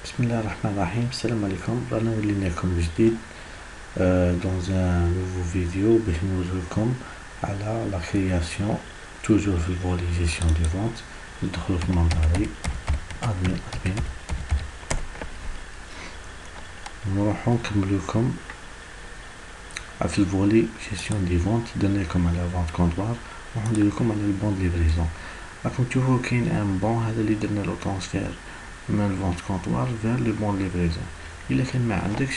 بسم الله الرحمن الرحيم. السلام عليكم. رانا ولينا لكم جديد dans un nouveau vidéo باش نوريكم على لا كرياسيون توجور في الفولي جيستيون دي فونت. ندخلو في المنظري ادمين نروحو نكملو لكم في الفولي جيستيون دي فونت. درنا لكم على فونت كونطوار نروحو ندير لكم على البون دو ليفريزون. راكم تشوفو كاين ان بون هذا اللي درنا له ترانسفير من الفونت كونطوار فير لو بون ليفريزون. الا كان ما عندكش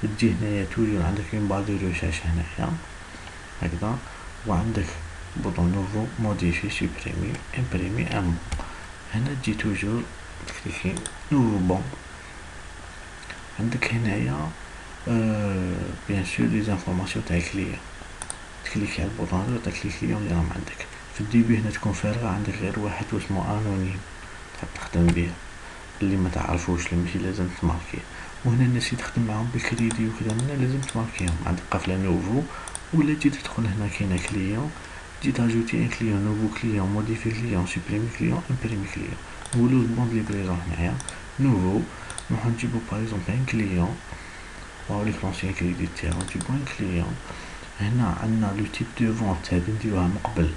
تجي هنايا توجور عندك اون بار دو ريشيرش هنايا هكذا، وعندك بوطون نوفو موديفي سوبريمي امبريمي ان بون. هنا تجي توجور تكليكي نوفو بون. عندك هنايا بيان سور لي زانفورماسيون تاع الكليون، تكليكي على البوطون تاع الكليون اللي راهم عندك. في الديبي هنا تكون فارغة، عندك غير واحد اسمه انونيم تحب تخدم بيه، اللي ما تعرفوش اللي ماشي لازم تماركيه. وهنا الناس اللي تخدم معاهم بالكريدي وكذا هنا لازم تماركيهم. عندك قفله نوفو، ولا تجي تدخل هنا كاينه كليون، تجي تاجوتي ان كليون نوفو كليون موديفي كليون سوبريمي كليون امبريمي كليون. نقولو البون دو ليفريزون هنايا نوفو، نروحو نجيبو باغ اكزومبل ان كليون وهاوليك لونسيان كريدي تاعو، نجيبو ان كليون. هنا عندنا لو تيب دو فونت هادي نديروها مقبل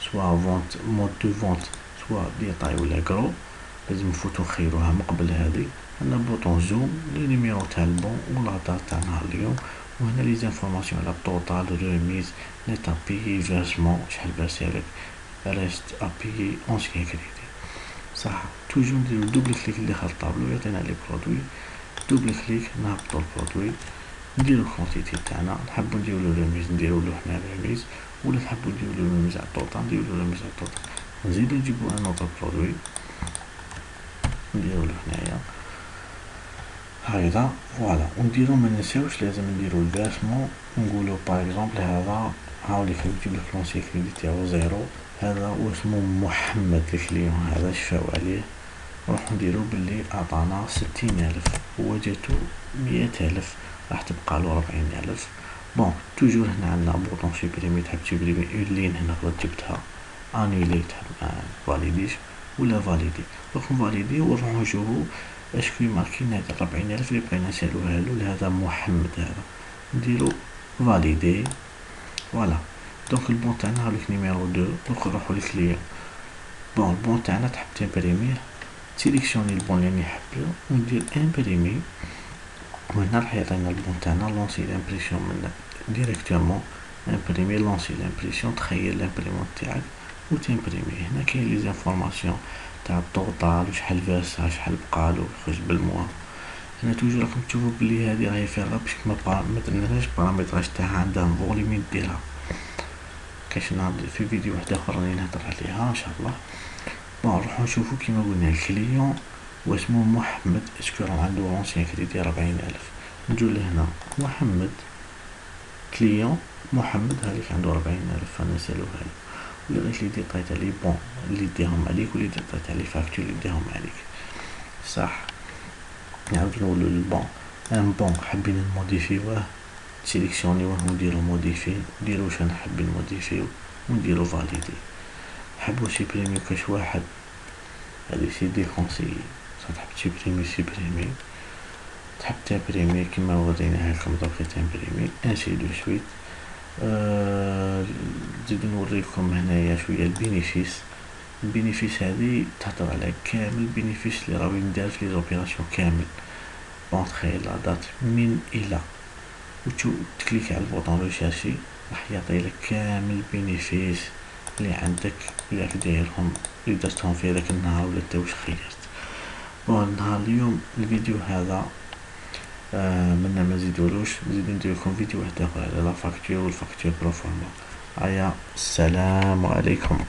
سوا فونت مود دو فونت سوا ديتاي ولا كرو، لازم نفوتو نخيروها مقبل هادي. عندنا بوطون زوم لي نيميرو تاع البون ولا دات تاع نهار اليوم، وهنا لي زانفورماسيون على الطوطال ريميز نيت ابيي فيرسمون شحال فيرسيرك ريست ابيي اونسيان كريدي. صح توجور نديرو دوبل كليك اللي داخل الطابلو يعطينا لي برودوي، دوبل كليك نهبطو البرودوي، نديرو الكونتيتي تاعنا. نحبو نديرو ريميز نديرو له هنا ريميز، ولا نحبو نديرو ريميز على الطوطال نديرو ريميز على الطوطال. نزيدو نجيبو ان اوتر برودوي نديرو له هنايا هكذا فوالا، ونديرو ما ننساوش لازم نديرو الفيرسمون. نقولو باغ اكزومبل هذا هاوليك نجيب لك لونسي كريدي تاعو زيرو، هذا واسمو محمد الكليون هذا شفاو عليه. نروحو نديرو بلي عطانا 60,000 هو جاتو 100,000، راح تبقالو 40,000. بون توجور هنا عندنا بوطون سوبريمي، تحب تسوبريمي اون لين هنا غلط جبتها انيلي تحب ما فاليديش ولا فاليدي. دوك نفاليدي ونروحو نشوفو اشكو ماركين هاد 40,000 اللي بغينا نسالوها له لهذا محمد هذا، نديرو فاليدي فوالا. دونك البون تاعنا هاوليك نيميرو دو. دوك نروحو للكليون. بون البون تاعنا تحب تمبريميه، تسيليكسيوني البون اللي نحبو وندير امبريمي، وهنا راح يعطينا البون تاعنا لونسي لامبريسيون من ديريكتومون امبريمي لونسي لامبريسيون. تخيل لامبريمون تاعك وتمبريمي. هنا كاين لي زانفورماسيون تاع الطوطال وشحال فاسها شحال بقالو يخرج بالموا. هنا توجور راكم تشوفو بلي هادي راهي فارغة باش ما درناهاش بارامتراج تاعها عندها فوليوم نديرها. كاش في فيديو واحد اخر راني نهضر عليها ان شاء الله. بون نروحو نشوفو كيما قلنا الكليون واسمو محمد، اسكو راه عنده لونسيان كريدي 40,000. نجو لهنا محمد كليون محمد هذيك عنده 40,000 فنسالوها له، ولا غير لي ديطاي تاع لي بون اللي ديهم عليك ولي ديطاي تاع لي فاكتور اللي ديهم عليك. صح نعاود نقولو البون ان بون حابين نموديفيوه تسيليكسيونيوه ونديرو موديفي، نديرو واش رانا حابين نموديفيو ونديرو فاليدي. نحبو سيبريميو كاش واحد هادي سي ديكونسيي، تحب تسيبريمي سيبريمي، تحب تمبريمي كيما وريناها لكم دوكا تمبريمي انسي دو سويت. نزيد نوريكم هنايا شويه البينيفيس. البينيفيس هذه تهضر على كامل البينيفيس اللي راهو يندار في لي زوبيراسيون كامل. بون تخيل لا دات من الى وتشوف تكليك على البوطون ريشيرشي راح يعطيلك كامل البينيفيس اللي عندك اللي راك دايرهم اللي درتهم في هذاك النهار ولا انت واش خيرت. بون نهار اليوم الفيديو هذا منا ما نزيدولوش، نزيدو نديرلكم فيديو واحد اخر على لا فاكتور والفاكتور بروفورما. السلام عليكم.